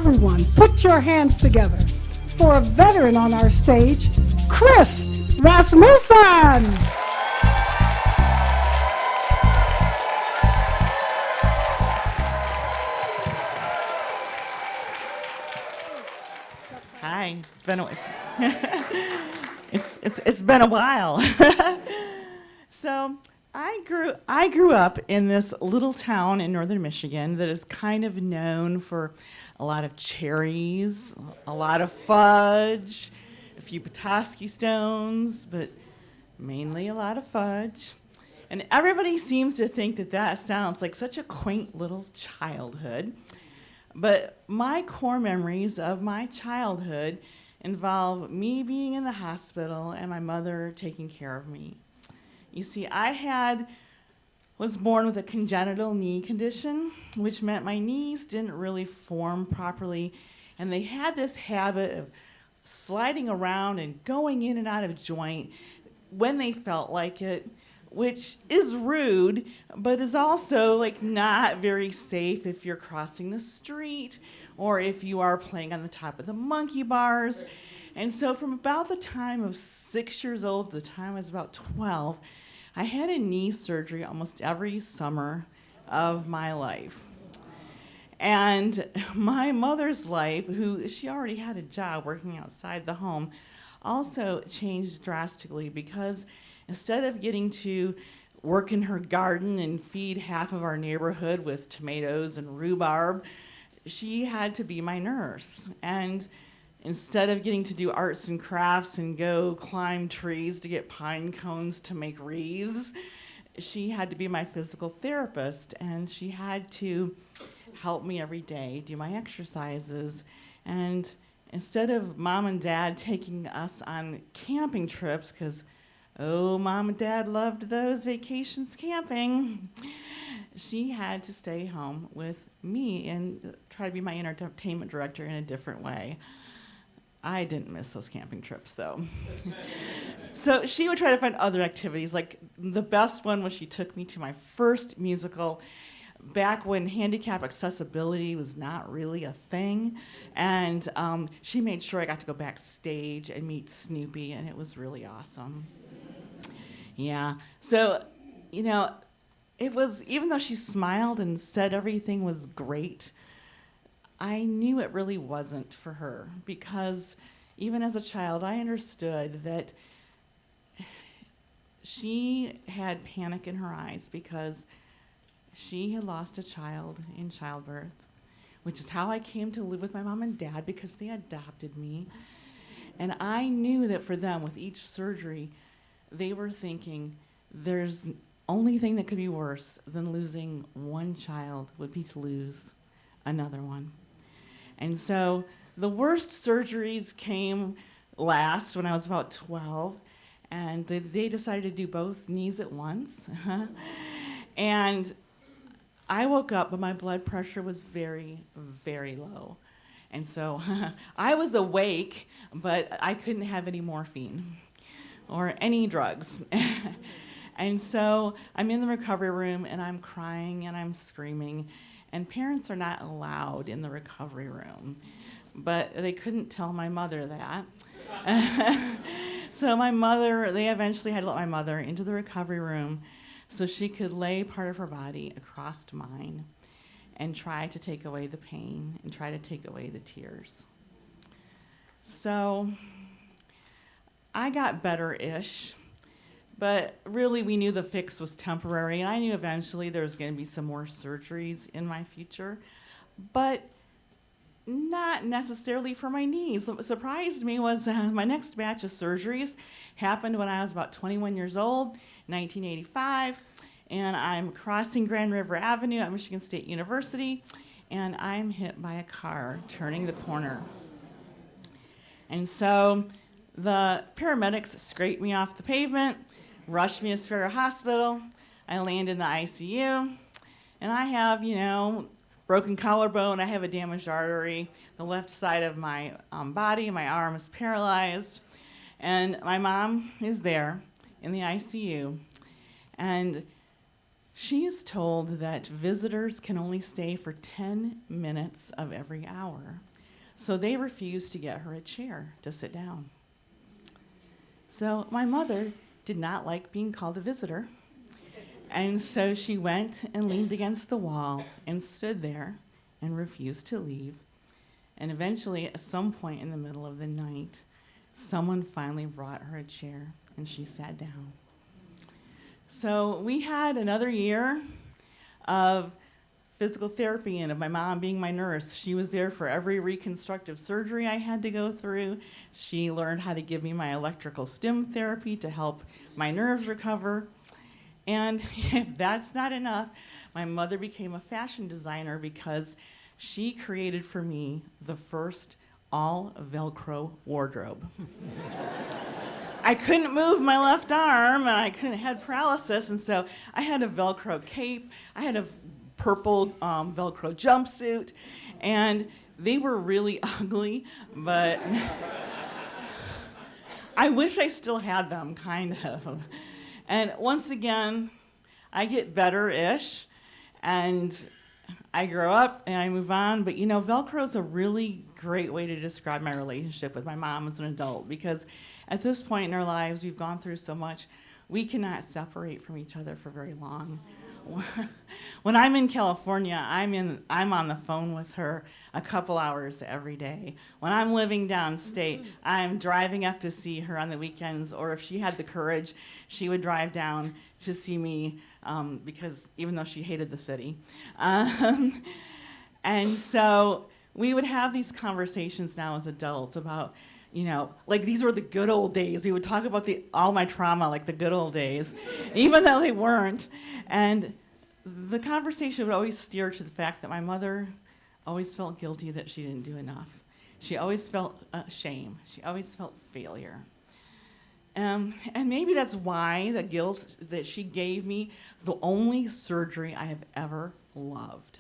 everyone, put your hands together for a veteran on our stage, Kris Rasmussen. Hi, it's been a while. So I grew up in this little town in northern Michigan that is kind of known for a lot of cherries, a lot of fudge, a few Petoskey stones, but mainly a lot of fudge. And everybody seems to think that that sounds like such a quaint little childhood. But my core memories of my childhood involve me being in the hospital and my mother taking care of me. You see, was born with a congenital knee condition, which meant my knees didn't really form properly, and they had this habit of sliding around and going in and out of joint when they felt like it, which is rude, but is also like not very safe if you're crossing the street or if you are playing on the top of the monkey bars. And so from about the time of 6 years old to the time I was about 12, I had a knee surgery almost every summer of my life. And my mother's life, she already had a job working outside the home, also changed drastically because instead of getting to work in her garden and feed half of our neighborhood with tomatoes and rhubarb, she had to be my nurse. And instead of getting to do arts and crafts and go climb trees to get pine cones to make wreaths, she had to be my physical therapist, and she had to help me every day do my exercises. And instead of mom and dad taking us on camping trips, because mom and dad loved those vacations camping, she had to stay home with me and try to be my entertainment director in a different way. I didn't miss those camping trips, though. So she would try to find other activities. Like the best one was she took me to my first musical back when handicap accessibility was not really a thing. And she made sure I got to go backstage and meet Snoopy, and it was really awesome. Yeah. So, it was, even though she smiled and said everything was great, I knew it really wasn't for her, because even as a child, I understood that she had panic in her eyes because she had lost a child in childbirth, which is how I came to live with my mom and dad, because they adopted me. And I knew that for them, with each surgery, they were thinking there's only thing that could be worse than losing one child would be to lose another one. And so the worst surgeries came last when I was about 12, and they decided to do both knees at once. And I woke up, but my blood pressure was very, very low. And so I was awake, but I couldn't have any morphine or any drugs. And so I'm in the recovery room, and I'm crying and I'm screaming. And parents are not allowed in the recovery room. But they couldn't tell my mother that. So they eventually had to let my mother into the recovery room so she could lay part of her body across mine and try to take away the pain and try to take away the tears. So I got better-ish, but really we knew the fix was temporary, and I knew eventually there was going to be some more surgeries in my future, but not necessarily for my knees. What surprised me was my next batch of surgeries happened when I was about 21 years old, 1985, and I'm crossing Grand River Avenue at Michigan State University, and I'm hit by a car turning the corner. And so the paramedics scraped me off the pavement, rushed me to Sparrow Hospital. I land in the ICU, and I have, broken collarbone. I have a damaged artery. The left side of my body, my arm is paralyzed, and my mom is there in the ICU, and she is told that visitors can only stay for 10 minutes of every hour. So they refused to get her a chair to sit down. So my mother did not like being called a visitor. And so she went and leaned against the wall and stood there and refused to leave. And eventually, at some point in the middle of the night, someone finally brought her a chair and she sat down. So we had another year of physical therapy and of my mom being my nurse. She was there for every reconstructive surgery I had to go through. She learned how to give me my electrical stim therapy to help my nerves recover. And if that's not enough, my mother became a fashion designer because she created for me the first all Velcro wardrobe. I couldn't move my left arm and I had paralysis, and so I had a Velcro cape, I had a purple Velcro jumpsuit, and they were really ugly, but I wish I still had them, kind of. And once again, I get better-ish, and I grow up and I move on, but Velcro is a really great way to describe my relationship with my mom as an adult, because at this point in our lives, we've gone through so much, we cannot separate from each other for very long. When I'm in California, I'm on the phone with her a couple hours every day. When I'm living downstate, I'm driving up to see her on the weekends, or if she had the courage, she would drive down to see me, because even though she hated the city. And so we would have these conversations now as adults about, like these were the good old days. We would talk about all my trauma like the good old days, even though they weren't. And the conversation would always steer to the fact that my mother always felt guilty that she didn't do enough. She always felt shame. She always felt failure. And maybe that's why the guilt that she gave me the only surgery I have ever loved.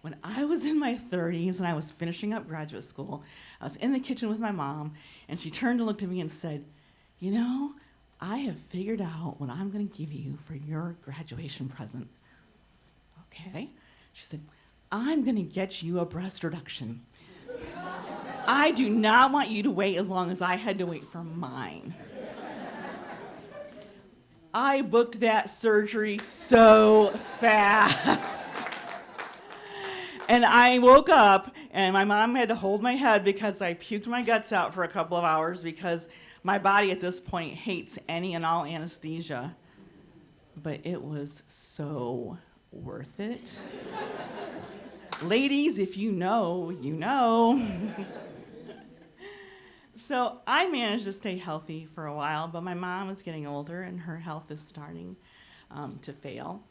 When I was in my 30s and I was finishing up graduate school, I was in the kitchen with my mom, and she turned and looked at me and said, I have figured out what I'm going to give you for your graduation present. Okay. She said, I'm going to get you a breast reduction. I do not want you to wait as long as I had to wait for mine. I booked that surgery so fast. And I woke up, and my mom had to hold my head because I puked my guts out for a couple of hours because my body at this point hates any and all anesthesia. But it was so worth it. Ladies, if you know, you know. So I managed to stay healthy for a while, but my mom is getting older, and her health is starting to fail.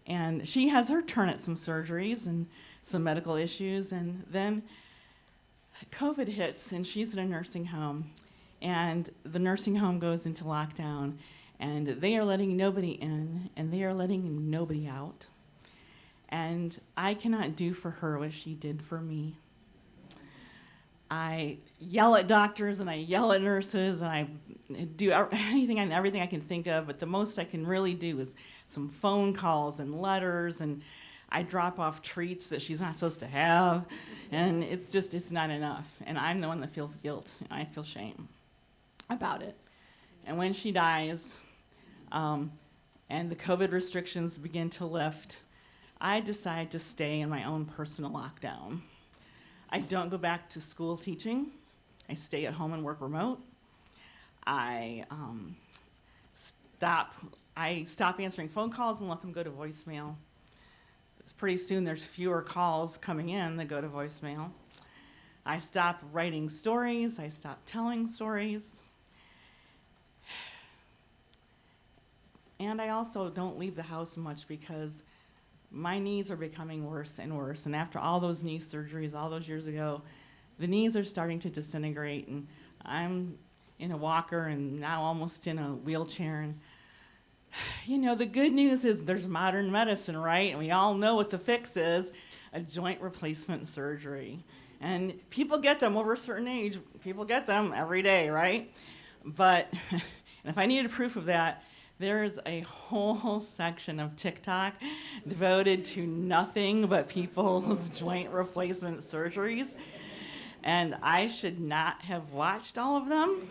And she has her turn at some surgeries and some medical issues, and then COVID hits, and she's in a nursing home, and the nursing home goes into lockdown, and they are letting nobody in, and they are letting nobody out. And I cannot do for her what she did for me. I yell at doctors, and I yell at nurses, and I do anything and everything I can think of, but the most I can really do is some phone calls and letters, and I drop off treats that she's not supposed to have, and it's not enough. And I'm the one that feels guilt, and I feel shame about it. And when she dies, and the COVID restrictions begin to lift, I decide to stay in my own personal lockdown. I don't go back to school teaching. I stay at home and work remote. I stop answering phone calls and let them go to voicemail. Pretty soon there's fewer calls coming in that go to voicemail. I stop writing stories. I stop telling stories. And I also don't leave the house much because my knees are becoming worse and worse. And after all those knee surgeries all those years ago, the knees are starting to disintegrate, and I'm in a walker and now almost in a wheelchair. And the good news is there's modern medicine, right? And we all know what the fix is, a joint replacement surgery. And people get them over a certain age. People get them every day, right? But and if I needed proof of that, there's a whole section of TikTok devoted to nothing but people's joint replacement surgeries. and I should not have watched all of them.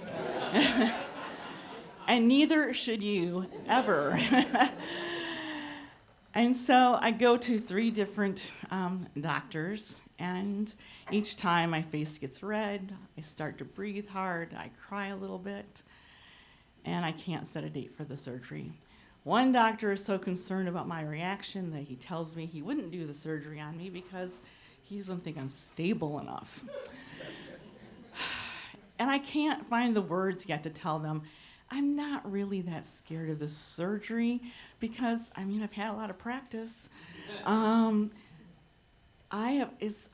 And neither should you ever. And so I go to 3 different doctors, and each time my face gets red, I start to breathe hard, I cry a little bit, and I can't set a date for the surgery. One doctor is so concerned about my reaction that he tells me he wouldn't do the surgery on me because he doesn't think I'm stable enough. And I can't find the words yet to tell them I'm not really that scared of the surgery because, I've had a lot of practice. I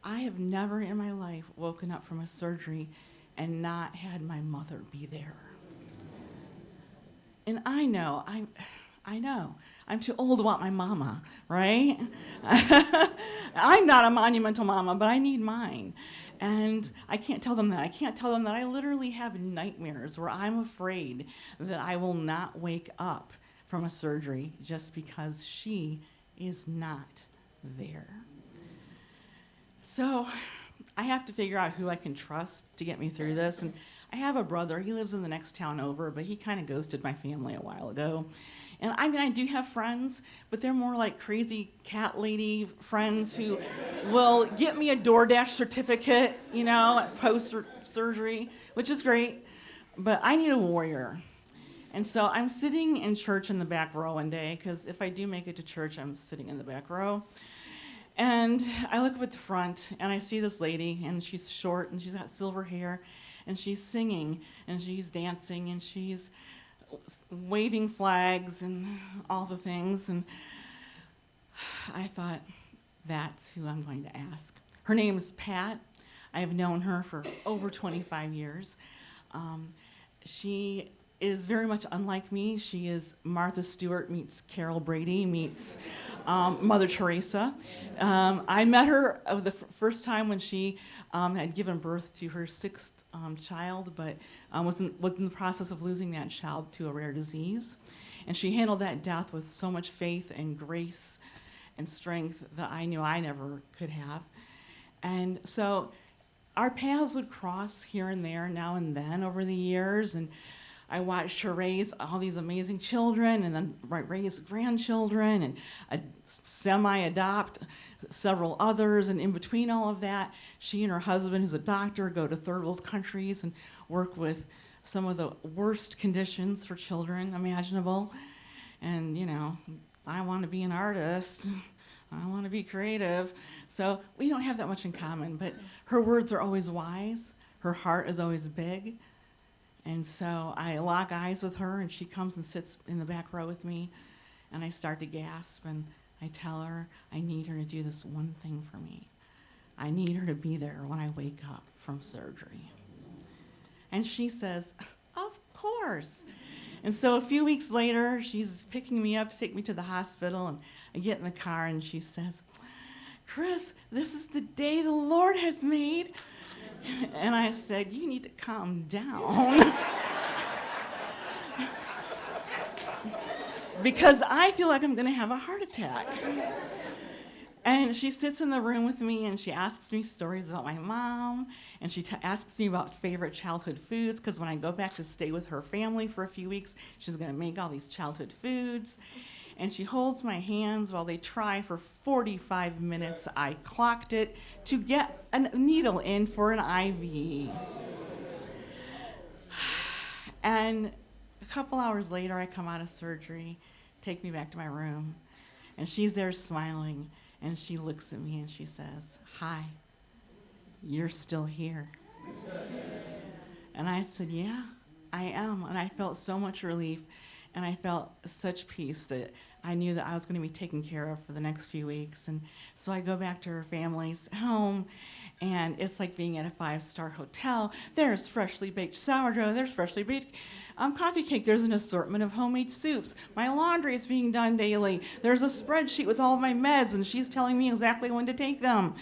have never in my life woken up from a surgery and not had my mother be there. And I know, I'm too old to want my mama, right? I'm not a monumental mama, but I need mine. And I can't tell them that. I can't tell them that I literally have nightmares where I'm afraid that I will not wake up from a surgery just because she is not there. So I have to figure out who I can trust to get me through this. And I have a brother. He lives in the next town over, but he kind of ghosted my family a while ago. And I do have friends, but they're more like crazy cat lady friends who will get me a DoorDash certificate, post-surgery, which is great. But I need a warrior. And so I'm sitting in church in the back row one day, because if I do make it to church, I'm sitting in the back row. And I look up at the front, and I see this lady, and she's short, and she's got silver hair, and she's singing, and she's dancing, and she's waving flags and all the things. And I thought, that's who I'm going to ask. Her name is Pat. I have known her for over 25 years. She is very much unlike me. She is Martha Stewart meets Carol Brady meets Mother Teresa. I met her the first time when she had given birth to her 6th child, but was in the process of losing that child to a rare disease. And she handled that death with so much faith and grace and strength that I knew I never could have. And so our paths would cross here and there now and then over the years, and I watched her raise all these amazing children and then raise grandchildren and semi-adopt several others. And in between all of that, she and her husband, who's a doctor, go to third world countries and work with some of the worst conditions for children imaginable. And, I want to be an artist. I want to be creative. So we don't have that much in common, but her words are always wise. Her heart is always big. And so I lock eyes with her, and she comes and sits in the back row with me, and I start to gasp, and I tell her I need her to do this one thing for me. I need her to be there when I wake up from surgery. And she says, of course. And so a few weeks later, she's picking me up to take me to the hospital, and I get in the car, and she says, Kris, this is the day the Lord has made. And I said, you need to calm down. Because I feel like I'm going to have a heart attack. And she sits in the room with me, and she asks me stories about my mom, and she asks me about favorite childhood foods, because when I go back to stay with her family for a few weeks, she's going to make all these childhood foods. And she holds my hands while they try for 45 minutes. I clocked it to get a needle in for an IV. And a couple hours later, I come out of surgery, take me back to my room, and she's there smiling, and she looks at me and she says, hi, you're still here. And I said, yeah, I am. And I felt so much relief. And I felt such peace that I knew that I was going to be taken care of for the next few weeks. And so I go back to her family's home, and it's like being at a 5-star hotel. There's freshly baked sourdough. There's freshly baked coffee cake. There's an assortment of homemade soups. My laundry is being done daily. There's a spreadsheet with all of my meds, and she's telling me exactly when to take them.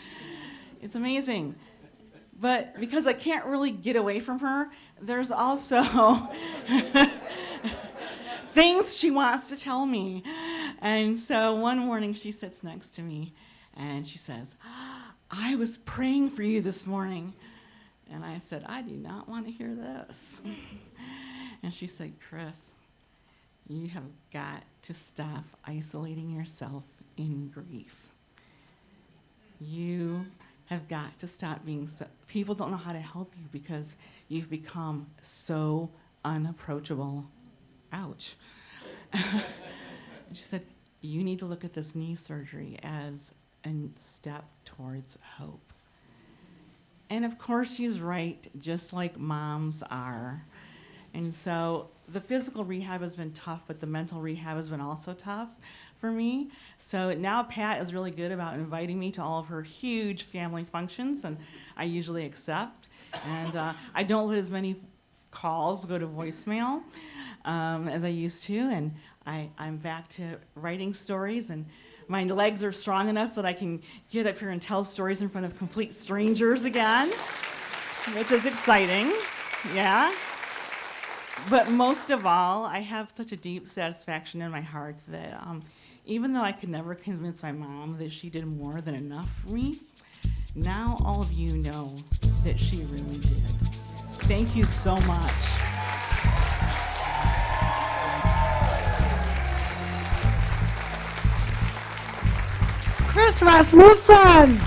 It's amazing. But because I can't really get away from her, there's also things she wants to tell me. And so one morning she sits next to me and she says, I was praying for you this morning. And I said, I do not want to hear this. And she said, Kris, you have got to stop isolating yourself in grief. You have got to stop being so, people don't know how to help you because you've become so unapproachable. Ouch. She said, you need to look at this knee surgery as a step towards hope. And of course she's right, just like moms are. And so the physical rehab has been tough, but the mental rehab has been also tough for me. So now Pat is really good about inviting me to all of her huge family functions, and I usually accept. And I don't let as many calls go to voicemail as I used to, and I'm back to writing stories, and my legs are strong enough that I can get up here and tell stories in front of complete strangers again, which is exciting, yeah. But most of all, I have such a deep satisfaction in my heart that even though I could never convince my mom that she did more than enough for me, now all of you know that she really did. Thank you so much. Kris Rasmussen.